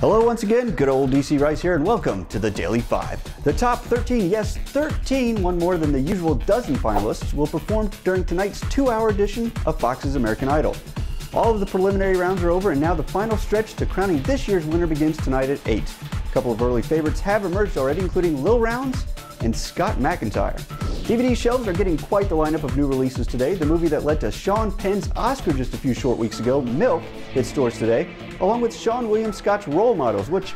Hello once again, good old DC Rice here, and welcome to the Daily 5. The top 13, yes 13, one more than the usual dozen finalists, will perform during tonight's 2-hour edition of Fox's American Idol. All of the preliminary rounds are over, and now the final stretch to crowning this year's winner begins tonight at 8. A couple of early favorites have emerged already, including Lil Rounds and Scott McIntyre. DVD shelves are getting quite the lineup of new releases today. The movie that led to Sean Penn's Oscar just a few short weeks ago, Milk, hit stores today, along with Sean William Scott's Role Models, which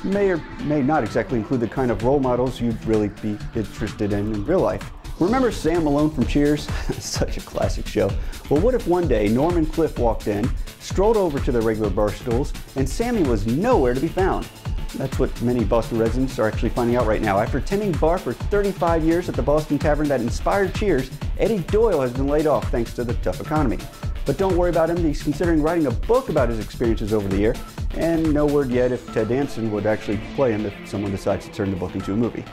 may or may not exactly include the kind of role models you'd really be interested in real life. Remember Sam Malone from Cheers? Such a classic show. Well, what if one day Norm and Cliff walked in, strolled over to their regular bar stools, and Sammy was nowhere to be found? That's what many Boston residents are actually finding out right now. After tending bar for 35 years at the Boston tavern that inspired Cheers, Eddie Doyle has been laid off thanks to the tough economy. But don't worry about him, he's considering writing a book about his experiences over the year, and no word yet if Ted Danson would actually play him if someone decides to turn the book into a movie.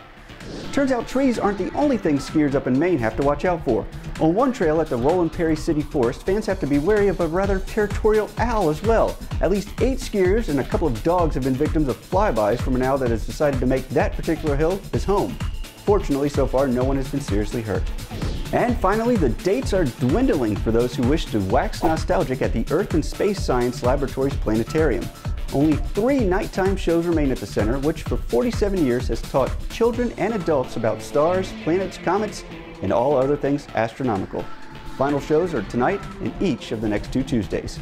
Turns out trees aren't the only thing skiers up in Maine have to watch out for. On one trail at the Roland Perry City Forest, fans have to be wary of a rather territorial owl as well. At least 8 skiers and a couple of dogs have been victims of flybys from an owl that has decided to make that particular hill his home. Fortunately, so far, no one has been seriously hurt. And finally, the dates are dwindling for those who wish to wax nostalgic at the Earth and Space Science Laboratory's Planetarium. Only 3 nighttime shows remain at the center, which for 47 years has taught children and adults about stars, planets, comets, and all other things astronomical. Final shows are tonight and each of the next 2 Tuesdays.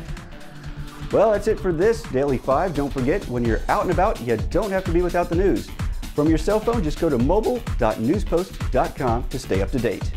Well, that's it for this Daily 5. Don't forget, when you're out and about, you don't have to be without the news. From your cell phone, just go to mobile.newspost.com to stay up to date.